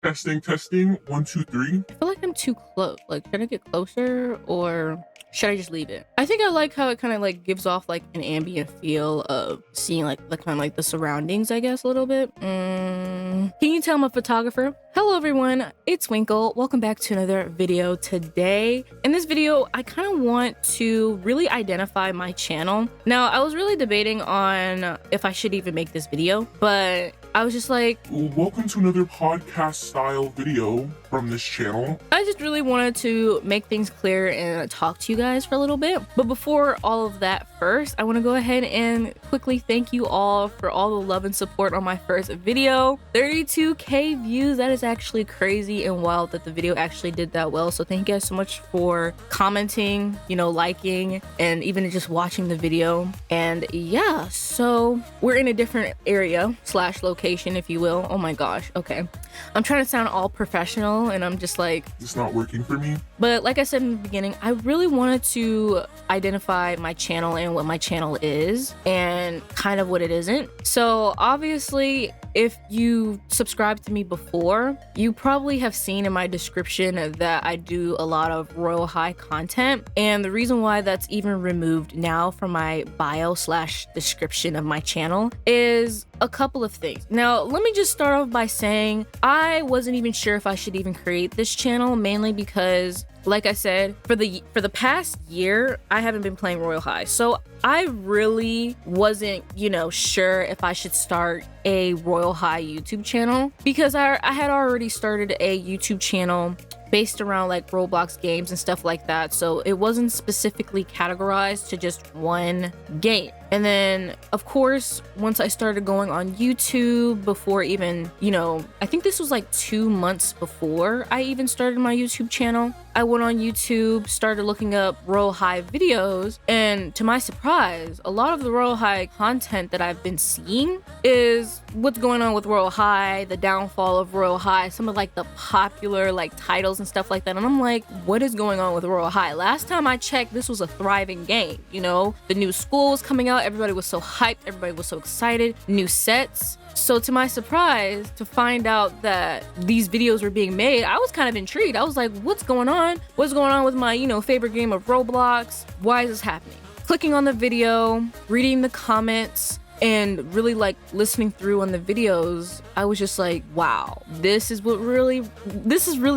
Testing, testing. 1, 2, 3. I feel like I'm too close. Like, should I get closer or should I just leave it? I think I like how it kind of like gives off like an ambient feel of seeing like the kind of like the surroundings, I guess, a little bit. Can you tell I'm a photographer? Hello everyone, it's Winkle. Welcome back to another video. Today in this video, I kind of want to really identify my channel. Now, I was really debating on if I should even make this video, but I was just like, Welcome to another podcast style video from this channel. I just really wanted to make things clear and talk to you guys for a little bit. But before all of that, first, I want to go ahead and quickly thank you all for all the love and support on my first video. 32K views. That is actually crazy and wild that the video actually did that well. So thank you guys so much for commenting, you know, liking, and even just watching the video. And yeah, so we're in a different area / location, if you will. Oh my gosh. Okay. I'm trying to sound all professional and I'm just like, It's not working for me. but like I said in the beginning, I really wanted to identify my channel and what my channel is and kind of what it isn't. So obviously, if you subscribed to me before, you probably have seen in my description that I do a lot of Royal High content. And the reason why that's even removed now from my bio / description of my channel is a couple of things. Now, let me just start off by saying I wasn't even sure if I should even create this channel, mainly because, like I said, for the past year, I haven't been playing Royal High. So I really wasn't, you know, sure if I should start a Royal High YouTube channel because I had already started a YouTube channel based around like Roblox games and stuff like that. So it wasn't specifically categorized to just one game. And then, of course, once I started going on YouTube before even, you know, I think this was like 2 months before I even started my YouTube channel. I went on YouTube, started looking up Royal High videos, and to my surprise, a lot of the Royal High content that I've been seeing is what's going on with Royal High, the downfall of Royal High, some of like the popular like titles and stuff like that. And I'm like, what is going on with Royal High? Last time I checked, this was a thriving game. You know, the new school was coming out. Everybody was so hyped. Everybody was so excited. New sets. So to my surprise, to find out that these videos were being made, I was kind of intrigued. I was like, what's going on? What's going on with my, you know, favorite game of Roblox? Why is this happening? Clicking on the video, reading the comments, and really like listening through on the videos, I was just like, wow, this is really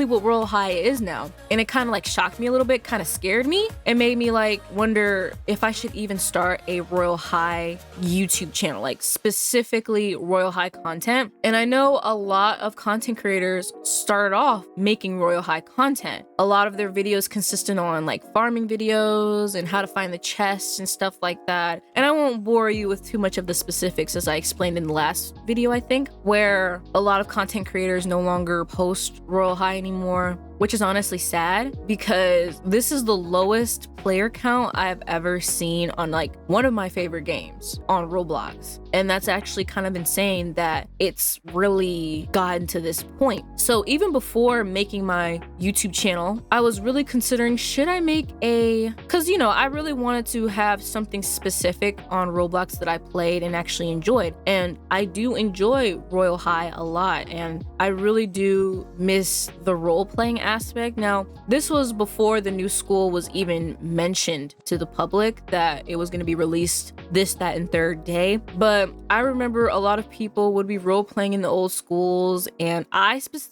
what Royal High is now. And it kind of like shocked me a little bit, kind of scared me, and made me like wonder if I should even start a Royal High YouTube channel, like specifically Royal High content. And I know a lot of content creators started off making Royal High content. A lot of their videos consisted on like farming videos and how to find the chests and stuff like that. And I won't bore you with too much of the specifics, as I explained in the last video, I think, where a lot of content creators no longer post Royal High anymore, which is honestly sad because this is the lowest player count I've ever seen on like one of my favorite games on Roblox. And that's actually kind of insane that it's really gotten to this point. So even before making my YouTube channel, I was really considering, should I make because, you know, I really wanted to have something specific on Roblox that I played and actually enjoyed. And I do enjoy Royal High a lot. And I really do miss the role-playing aspect. Now, this was before the new school was even mentioned to the public that it was going to be released this, that, and third day. But I remember a lot of people would be role-playing in the old schools, and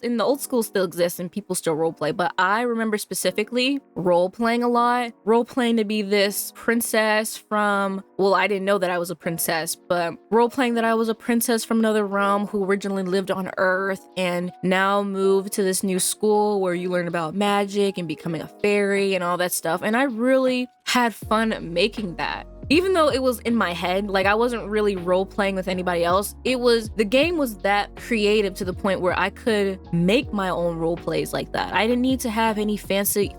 in the old schools still exist and people still role-play, but I remember specifically role-playing a lot, role-playing to be this princess from, well, I didn't know that I was a princess, but role-playing that I was a princess from another realm who originally lived on Earth and now moved to this new school where you learn about magic and becoming a fairy and all that stuff. And I really had fun making that. Even though it was in my head, like I wasn't really role-playing with anybody else, the game was that creative to the point where I could make my own role plays like that. I didn't need to have any fancy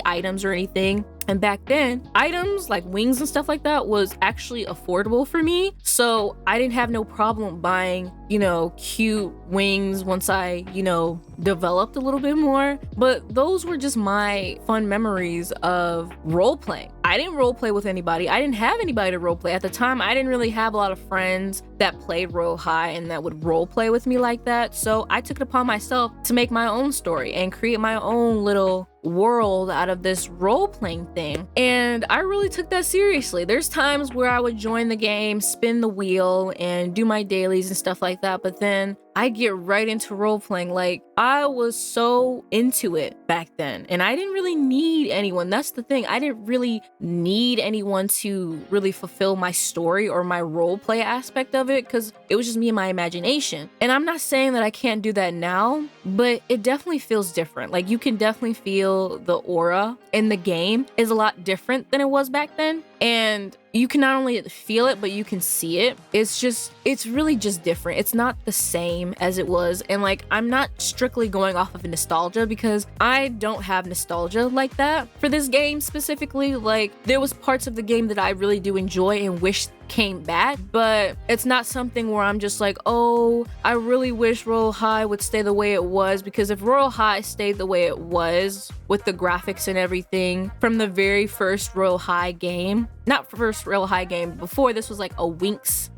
items or anything. And back then, items like wings and stuff like that was actually affordable for me. So I didn't have no problem buying, you know, cute wings once I, you know, developed a little bit more. But those were just my fun memories of role playing. I didn't roleplay with anybody. I didn't have anybody to roleplay. At the time, I didn't really have a lot of friends that played Royal High and that would roleplay with me like that. So I took it upon myself to make my own story and create my own little world out of this role-playing thing. And I really took that seriously. There's times where I would join the game, spin the wheel, and do my dailies and stuff like that. But then I get right into role-playing. Like, I was so into it back then. And I didn't really need anyone. That's the thing. I didn't really need anyone to really fulfill my story or my roleplay aspect of it, because it was just me and my imagination. And I'm not saying that I can't do that now, but it definitely feels different. Like, you can definitely feel the aura in the game is a lot different than it was back then. And you can not only feel it, but you can see it. It's really just different. It's not the same as it was. And like, I'm not strictly going off of nostalgia, because I don't have nostalgia like that for this game specifically. Like, there was parts of the game that I really do enjoy and wish came back, but it's not something where I'm just like, oh, I really wish Royal High would stay the way it was. Because if Royal High stayed the way it was with the graphics and everything from the very first Royal High game, not first Royal High game, before this was like a Winx,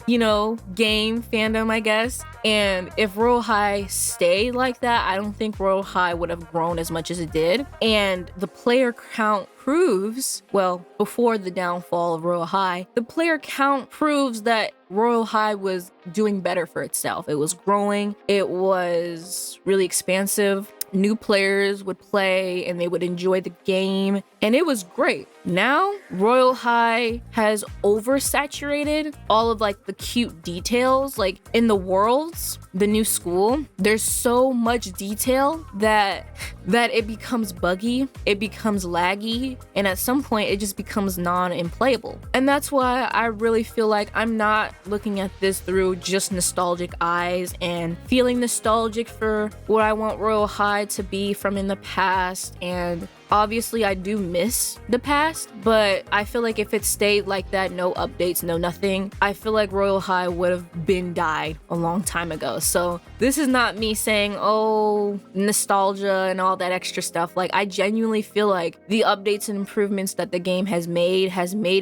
game fandom, I guess. And if Royal High stayed like that, I don't think Royal High would have grown as much as it did. And the player count proves, well, before the downfall of Royal High, the player count proves that Royal High was doing better for itself. It was growing. It was really expansive. New players would play and they would enjoy the game, and it was great. Now, Royal High has oversaturated all of like the cute details. Like in the worlds, the new school, there's so much detail that it becomes buggy, it becomes laggy, and at some point it just becomes non-playable. And that's why I really feel like I'm not looking at this through just nostalgic eyes and feeling nostalgic for what I want Royal High to be from in the past. And obviously I do miss the past, but I feel like if it stayed like that, no updates, no nothing, I feel like Royal High would have been died a long time ago. So this is not me saying, oh, nostalgia and all that extra stuff. Like, I genuinely feel like the updates and improvements that the game has made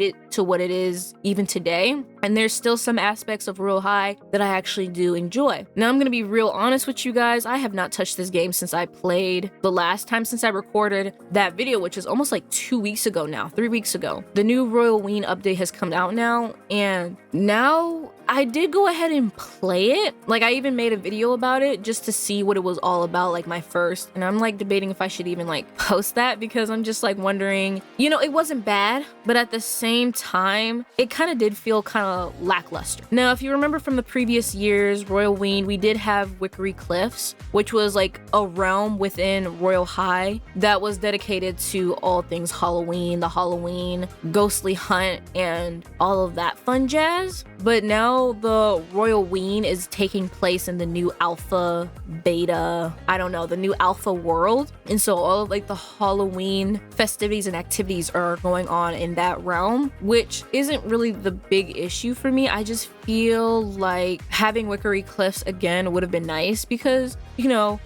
it to what it is even today. And there's still some aspects of Royal High that I actually do enjoy. Now, I'm gonna be real honest with you guys. I have not touched this game since I played the last time, since I recorded that video, which is almost like 2 weeks ago now, 3 weeks ago. The new Royal Ween update has come out now, and now I did go ahead and play it. Like, I even made a video about it just to see what it was all about, like my first. And I'm like debating if I should even like post that, because I'm just like wondering, it wasn't bad, but at the same time, it kind of did feel kind of lackluster. Now, if you remember from the previous years, Royal Ween, we did have Wickery Cliffs, which was like a realm within Royal High that was dedicated to all things Halloween, the Halloween ghostly hunt, and all of that fun jazz. But now the Royal Ween is taking place in the new alpha, beta, the new alpha world. And so all of like the Halloween festivities and activities are going on in that realm, which isn't really the big issue for me. I just feel like having Wickery Cliffs again would have been nice, because,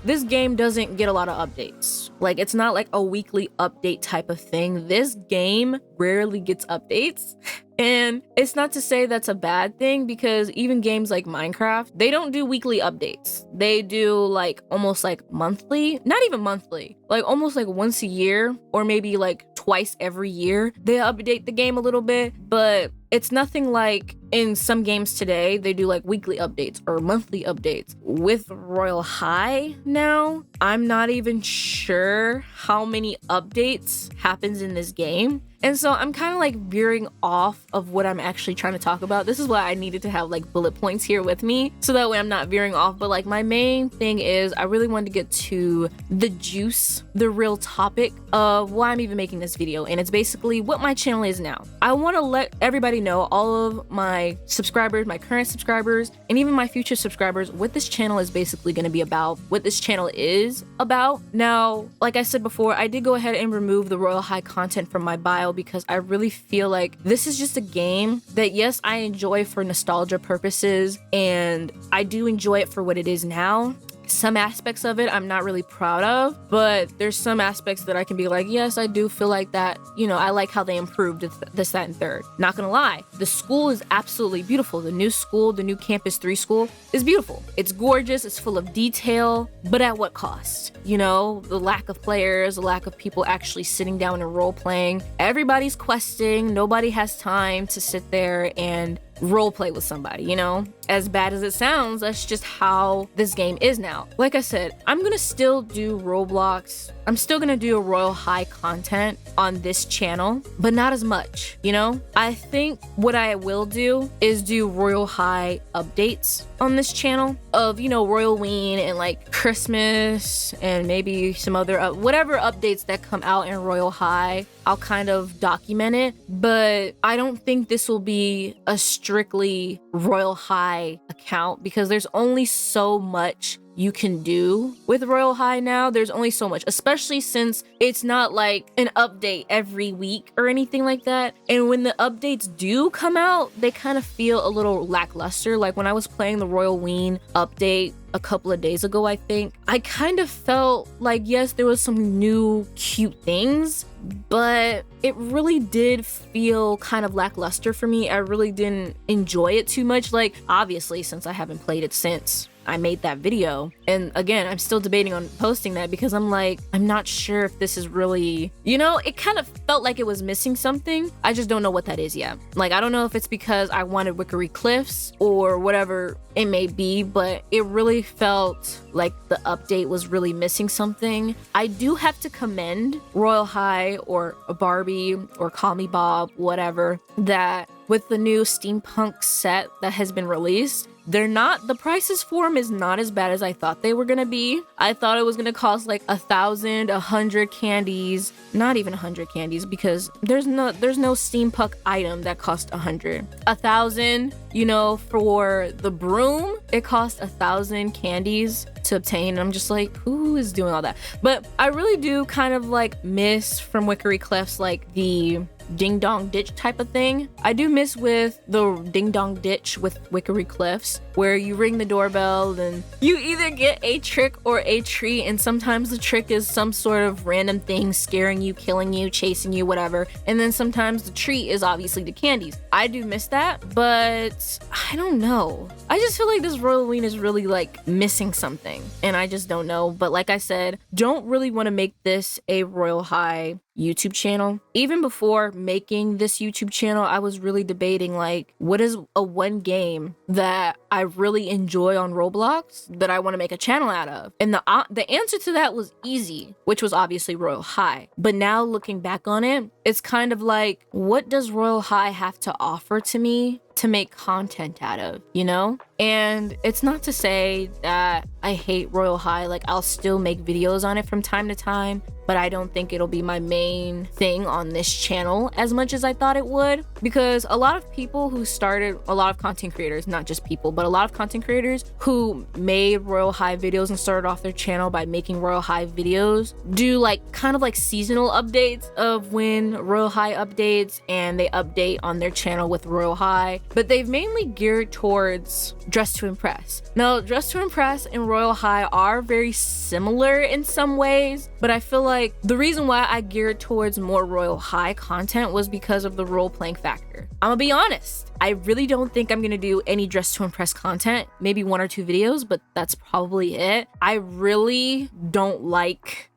this game doesn't get a lot of updates. Like, it's not like a weekly update type of thing. This game rarely gets updates. And it's not to say that's a bad thing, because even games like Minecraft, they don't do weekly updates. They do like almost like monthly, not even monthly, like almost like once a year, or maybe like twice every year. They update the game a little bit, but it's nothing like in some games today, they do like weekly updates or monthly updates. With Royal High now, I'm not even sure how many updates happens in this game. And so I'm kind of like veering off of what I'm actually trying to talk about. This is why I needed to have like bullet points here with me, so that way I'm not veering off. But like, my main thing is I really wanted to get to the juice, the real topic of why I'm even making this video. And it's basically what my channel is now. I want to let everybody know, all of my subscribers, my current subscribers, and even my future subscribers, what this channel is basically going to be about, what this channel is about. Now, like I said before, I did go ahead and remove the Royal High content from my bio, because I really feel like this is just a game that, yes, I enjoy for nostalgia purposes, and I do enjoy it for what it is now. some aspects of it I'm not really proud of, but there's some aspects that I can be like, yes, I do feel like that, you know, I like how they improved this, that, and third. Not gonna lie, the school is absolutely beautiful. The new school, the new Campus 3 school is beautiful. It's gorgeous, it's full of detail, but at what cost? You know, the lack of players, the lack of people actually sitting down and role playing. Everybody's questing, nobody has time to sit there and role play with somebody, you know? As bad as it sounds, that's just how this game is now. Like I said, I'm gonna still do Roblox. I'm still gonna do a Royal High content on this channel, but not as much, you know? I think what I will do is do Royal High updates on this channel of, you know, Royal Ween and like Christmas and maybe some other, whatever updates that come out in Royal High. I'll kind of document it, but I don't think this will be a strictly Royal High account because there's only so much you can do with Royal High now. There's only so much, especially since it's not like an update every week or anything like that. And when the updates do come out, they kind of feel a little lackluster. Like when I was playing the Royal Ween update a couple of days ago, I think, I kind of felt like, yes, there was some new cute things, but it really did feel kind of lackluster for me. I really didn't enjoy it too much. Like, obviously, since I haven't played it since I made that video. And again, I'm still debating on posting that because I'm like, I'm not sure if this is really, you know, it kind of felt like it was missing something. I just don't know what that is yet. Like, I don't know if it's because I wanted Wickery Cliffs or whatever it may be, but it really felt like the update was really missing something. I do have to commend Royal High or Barbie or Call Me Bob, whatever, that with the new steampunk set that has been released, the prices for them is not as bad as I thought they were gonna be. I thought it was gonna cost like 100 candies, not even 100 candies, because there's no steampunk item that costs 1,000, you know, for the broom, it costs 1,000 candies to obtain. And I'm just like, who is doing all that? But I really do kind of like miss from Wickery Cliffs, like the ding dong ditch type of thing. I do miss with the ding dong ditch with Wickery Cliffs, where you ring the doorbell and you either get a trick or a treat, and sometimes the trick is some sort of random thing scaring you, killing you, chasing you, whatever, and then sometimes the treat is obviously the candies. I do miss that, but I don't know. I just feel like this Royal Ween is really like missing something, and I just don't know. But like I said, don't really want to make this a Royal High YouTube channel. Even before making this YouTube channel, I was really debating like, what is a one game that I really enjoy on Roblox that I want to make a channel out of? And the answer to that was easy, which was obviously Royal High. But now looking back on it, it's kind of like, what does Royal High have to offer to me to make content out of, you know? And it's not to say that I hate Royal High. Like, I'll still make videos on it from time to time, but I don't think it'll be my main thing on this channel as much as I thought it would, because a lot of people who started, a lot of content creators, not just people, but a lot of content creators who made Royal High videos and started off their channel by making Royal High videos do like kind of like seasonal updates of when Royal High updates, and they update on their channel with Royal High, but they've mainly geared towards Dress to Impress. Now, Dress to Impress and Royal High are very similar in some ways, but I feel like the reason why I geared towards more Royal High content was because of the role-playing factor. I'm gonna be honest, I really don't think I'm gonna do any Dress to Impress content, maybe 1 or 2 videos, but that's probably it. I really don't like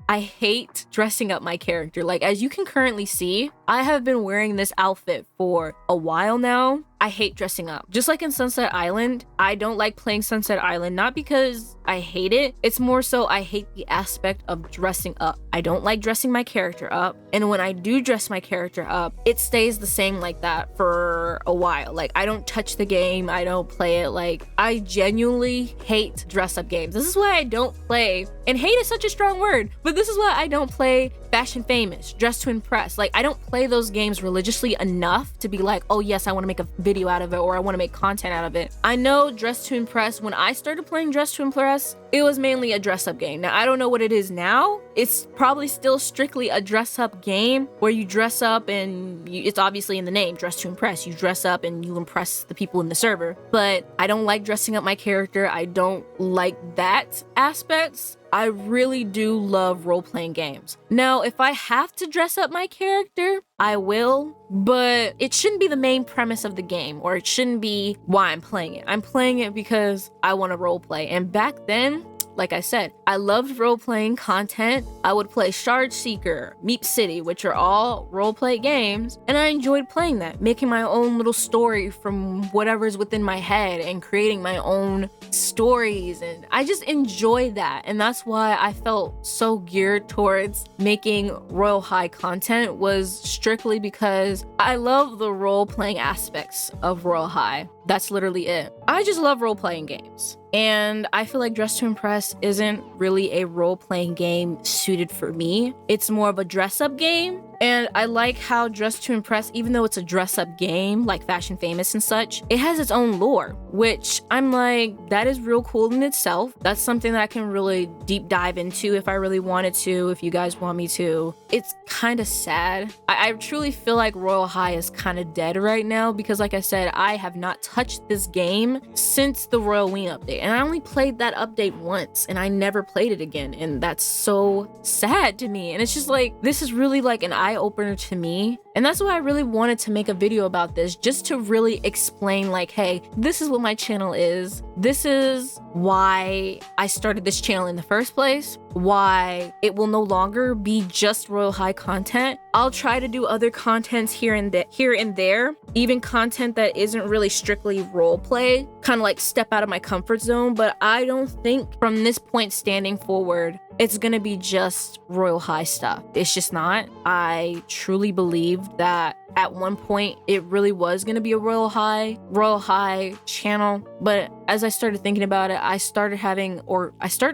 I hate dressing up my character. Like, as you can currently see, I have been wearing this outfit for a while now. I hate dressing up. Just like in Sunset Island, I don't like playing Sunset Island, not because I hate it. It's more so I hate the aspect of dressing up. I don't like dressing my character up. And when I do dress my character up, it stays the same like that for a while. Like, I don't touch the game. I don't play it. Like, I genuinely hate dress up games. This is why I don't play. And hate is such a strong word, but this is why I don't play Fashion Famous, Dress to Impress. Like, I don't play those games religiously enough to be like, oh yes, I want to make a video out of it, or I want to make content out of it. I know Dress to Impress, when I started playing Dress to Impress, it was mainly a dress up game. Now, I don't know what it is now. It's probably still strictly a dress up game where you dress up and it's obviously in the name, Dress to Impress. You dress up and you impress the people in the server. But I don't like dressing up my character. I don't like that aspects. I really do love role-playing games. Now, if I have to dress up my character, I will, but it shouldn't be the main premise of the game, or it shouldn't be why I'm playing it. I'm playing it because I want to roleplay. And back then, like I said, I loved role-playing content. I would play Shard Seeker, Meep City, which are all role-play games, and I enjoyed playing that, making my own little story from whatever's within my head and creating my own stories, and I just enjoyed that. And that's why I felt so geared towards making Royal High content, was strictly because I love the role-playing aspects of Royal High. That's literally it. I just love role-playing games. And I feel like Dress to Impress isn't really a role-playing game suited for me. It's more of a dress-up game. And I like how Dress to Impress, even though it's a dress-up game like Fashion Famous and such, it has its own lore, which I'm like, that is real cool in itself. That's something that I can really deep dive into if I really wanted to, if you guys want me to. It's kind of sad. I truly feel like Royal High is kind of dead right now because, like I said, I have not touched this game since the Royal Ween update. And I only played that update once and I never played it again. And that's so sad to me. And it's just like, this is really like an eye-opener to me. And that's why I really wanted to make a video about this, just to really explain like, hey, this is what my channel is. This is why I started this channel in the first place, why it will no longer be just Royal High content. I'll try to do other contents here and there, even content that isn't really strictly role play, kind of like step out of my comfort zone. But I don't think from this point standing forward, it's gonna be just Royal High stuff. It's just not. I truly believed that at one point it really was gonna be a Royal High channel. But as I started thinking about it, I started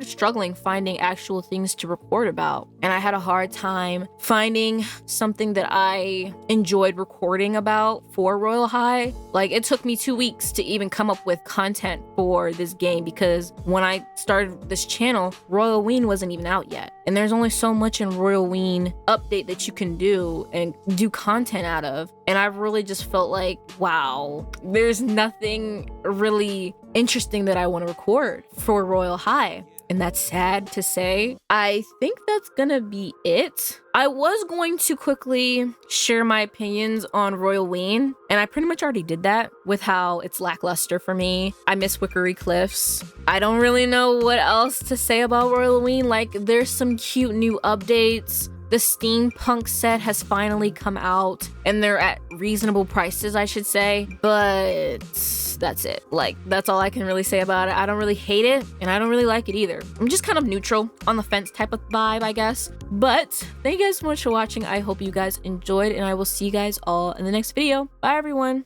struggling finding actual things to record about. And I had a hard time finding something that I enjoyed recording about for Royal High. Like, it took me 2 weeks to even come up with content for this game because when I started this channel, Royal Ween wasn't even out yet. And there's only so much in Royal Ween update that you can do and do content out of. And I really just felt like, wow, there's nothing really interesting that I want to record for Royal High. And that's sad to say. I think that's gonna be it. I was going to quickly share my opinions on Royal Ween, and I pretty much already did that with how it's lackluster for me. I miss Wickery Cliffs. I don't really know what else to say about Royal Ween. Like, there's some cute new updates. The steampunk set has finally come out, and they're at reasonable prices, I should say. But that's it. Like, that's all I can really say about it. I don't really hate it, and I don't really like it either. I'm just kind of neutral, on the fence type of vibe, I guess. But thank you guys so much for watching. I hope you guys enjoyed, and I will see you guys all in the next video. Bye, everyone.